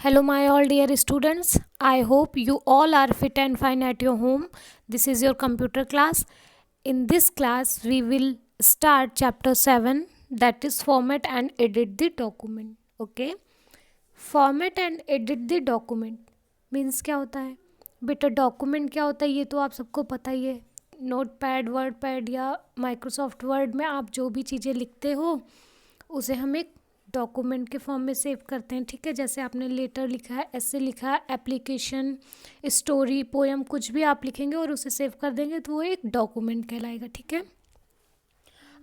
Hello, my all dear students. I hope you all are fit and fine at your home. This is your computer class. In this class, we will start chapter 7, that is format and edit the document. Okay, format and edit the document means क्या होता है बेटा? Document क्या होता है ये तो आप सबको पता ही है। नोट पैड, वर्ड पैड या माइक्रोसॉफ्ट वर्ड में आप जो भी चीज़ें लिखते हो उसे हम एक डॉक्यूमेंट के फॉर्म में सेव करते हैं। ठीक है, जैसे आपने लेटर लिखा है, ऐसे लिखा है, एप्लीकेशन, स्टोरी, पोएम, कुछ भी आप लिखेंगे और उसे सेव कर देंगे तो वो एक डॉक्यूमेंट कहलाएगा। ठीक है,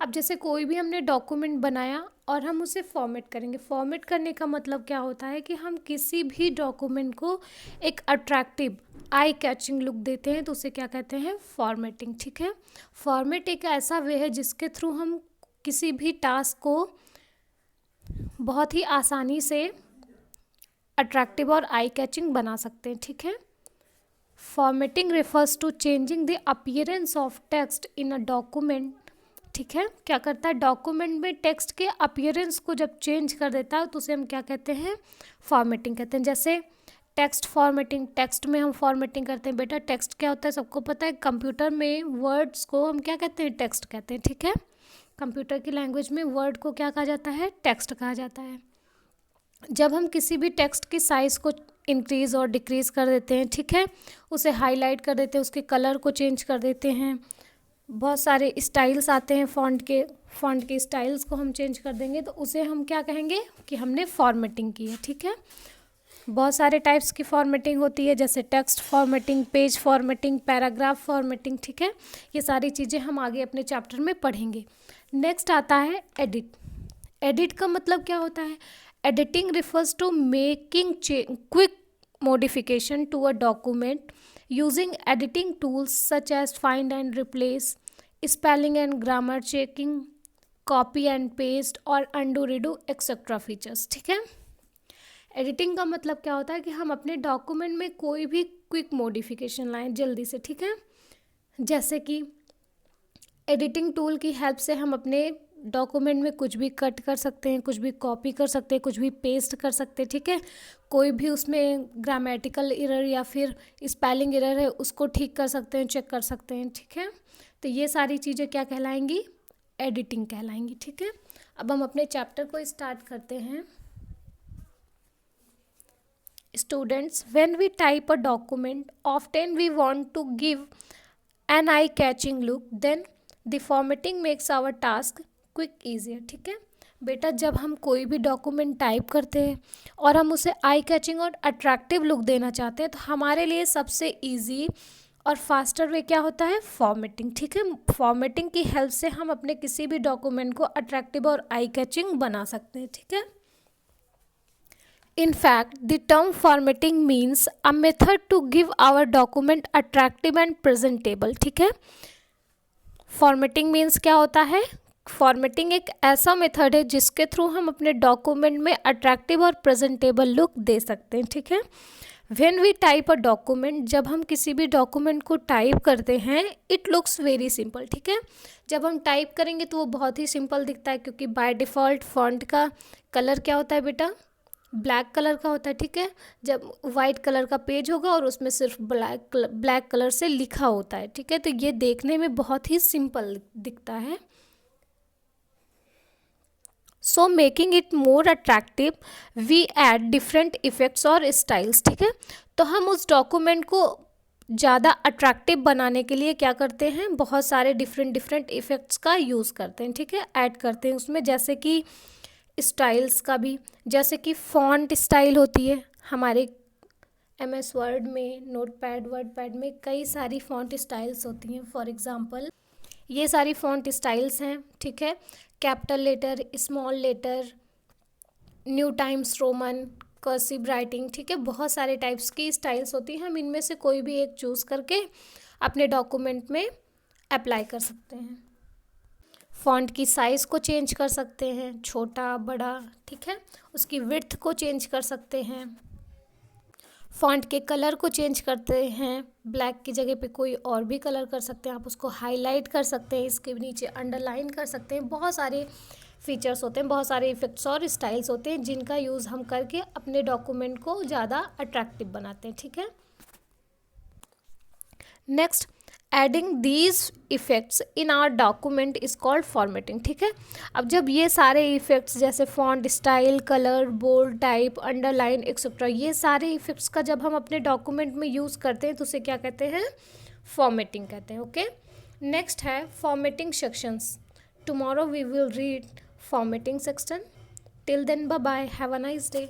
अब जैसे कोई भी हमने डॉक्यूमेंट बनाया और हम उसे फॉर्मेट करेंगे। फॉर्मेट करने का मतलब क्या होता है कि हम किसी भी डॉक्यूमेंट को एक अट्रैक्टिव, आई कैचिंग लुक देते हैं तो उसे क्या कहते हैं? फॉर्मेटिंग। ठीक है, फॉर्मेट एक ऐसा वे है जिसके थ्रू हम किसी भी टास्क को बहुत ही आसानी से अट्रैक्टिव और आई कैचिंग बना सकते हैं। ठीक है, formatting refers to changing the appearance of text in a document. ठीक है, क्या करता है? डॉक्यूमेंट में टेक्स्ट के अपीयरेंस को जब चेंज कर देता है तो उसे हम क्या कहते हैं? फॉर्मेटिंग कहते हैं। जैसे टेक्स्ट फॉर्मेटिंग, टेक्स्ट में हम फॉर्मेटिंग करते हैं। बेटा टेक्स्ट क्या होता है सबको पता है। कंप्यूटर में वर्ड्स को हम क्या कहते हैं? टेक्स्ट कहते हैं। ठीक है, कंप्यूटर की लैंग्वेज में वर्ड को क्या कहा जाता है? टेक्स्ट कहा जाता है। जब हम किसी भी टेक्स्ट की साइज़ को इंक्रीज़ और डिक्रीज़ कर देते हैं, ठीक है, उसे हाईलाइट कर देते हैं, उसके कलर को चेंज कर देते हैं, बहुत सारे स्टाइल्स आते हैं फ़ॉन्ट के स्टाइल्स को हम चेंज कर देंगे तो उसे हम क्या कहेंगे कि हमने फॉर्मेटिंग की है। ठीक है, बहुत सारे टाइप्स की फॉर्मेटिंग होती है, जैसे text formatting, page formatting, paragraph formatting. ठीक है, ये सारी चीज़ें हम आगे अपने चैप्टर में पढ़ेंगे। नेक्स्ट आता है एडिट। एडिट का मतलब क्या होता है? Editing refers to making quick modification to a document using editing tools such as find and replace, spelling and grammar checking, copy and paste और अंडू रीडू एक्सेट्रा फीचर्स। ठीक है, एडिटिंग का मतलब क्या होता है कि हम अपने डॉक्यूमेंट में कोई भी क्विक मॉडिफिकेशन लाएं जल्दी से। ठीक है, जैसे कि एडिटिंग टूल की हेल्प से हम अपने डॉक्यूमेंट में कुछ भी कट कर सकते हैं, कुछ भी कॉपी कर सकते हैं, कुछ भी पेस्ट कर सकते हैं। ठीक है, कोई भी उसमें ग्रामेटिकल एरर या फिर स्पेलिंग एरर है उसको ठीक कर सकते हैं, चेक कर सकते हैं। ठीक है, तो ये सारी चीज़ें क्या कहलाएंगी? एडिटिंग कहलाएंगी। ठीक है, अब हम अपने चैप्टर को स्टार्ट करते हैं। Students, when we type a document, often we want to give an eye-catching look. Then the formatting makes our task quick easier. ठीक है बेटा, जब हम कोई भी डॉक्यूमेंट टाइप करते हैं और हम उसे आई कैचिंग और अट्रैक्टिव लुक देना चाहते हैं तो हमारे लिए सबसे ईजी और फास्टर वे क्या होता है? फॉर्मेटिंग। ठीक है, फॉर्मेटिंग की हेल्प से हम अपने किसी भी डॉक्यूमेंट को अट्रैक्टिव और आई कैचिंग बना सकते हैं। ठीक है, in fact, the term formatting means a method to give our document attractive and presentable. ठीक है, formatting means क्या होता है? फॉर्मेटिंग एक ऐसा मेथड है जिसके थ्रू हम अपने डॉक्यूमेंट में अट्रैक्टिव और प्रेजेंटेबल लुक दे सकते हैं। ठीक है, when we type a document, जब हम किसी भी डॉक्यूमेंट को टाइप करते हैं, इट लुक्स वेरी सिंपल। ठीक है, जब हम टाइप करेंगे तो वो बहुत ही सिंपल दिखता है क्योंकि बाय डिफ़ॉल्ट फॉन्ट का कलर क्या होता है बेटा? ब्लैक कलर का होता है। ठीक है, जब वाइट कलर का पेज होगा और उसमें सिर्फ ब्लैक कलर से लिखा होता है। ठीक है, तो ये देखने में बहुत ही सिंपल दिखता है। So making it more attractive we add different effects और स्टाइल्स। ठीक है, तो हम उस डॉक्यूमेंट को ज़्यादा अट्रैक्टिव बनाने के लिए क्या करते हैं? बहुत सारे डिफरेंट इफ़ेक्ट्स का यूज़ करते हैं। ठीक है, ऐड करते हैं उसमें, जैसे कि स्टाइल्स का भी, जैसे कि फॉन्ट स्टाइल होती है हमारे MS वर्ड में, नोट पैड, वर्ड पैड में कई सारी फॉन्ट स्टाइल्स होती हैं। फॉर एग्जांपल ये सारी फॉन्ट स्टाइल्स हैं। ठीक है, capital letter, small letter, New Times Roman, cursive writing. ठीक है, बहुत सारे टाइप्स की स्टाइल्स होती हैं। हम इनमें से कोई भी एक चूज़ करके अपने डॉक्यूमेंट में अप्लाई कर सकते हैं। फ़ॉन्ट की साइज़ को चेंज कर सकते हैं, छोटा बड़ा। ठीक है, उसकी विड्थ को चेंज कर सकते हैं, फ़ॉन्ट के कलर को चेंज करते हैं, ब्लैक की जगह पे कोई और भी कलर कर सकते हैं, आप उसको हाईलाइट कर सकते हैं, इसके नीचे अंडरलाइन कर सकते हैं। बहुत सारे फीचर्स होते हैं, बहुत सारे इफ़ेक्ट्स और स्टाइल्स होते हैं जिनका यूज़ हम करके अपने डॉक्यूमेंट को ज़्यादा अट्रैक्टिव बनाते हैं, ठीक है। Next, adding these effects in our document is called formatting, ठीक है। अब जब ये सारे इफ़ेक्ट्स जैसे font style, colour, bold, type, underline etcetera, ये सारे इफ़ेक्ट्स का जब हम अपने डॉक्यूमेंट में यूज़ करते हैं तो उसे क्या कहते हैं, फॉर्मेटिंग कहते हैं, ओके। नेक्स्ट है formatting sections. Tomorrow we will read formatting section. Till then bye bye, have a nice day.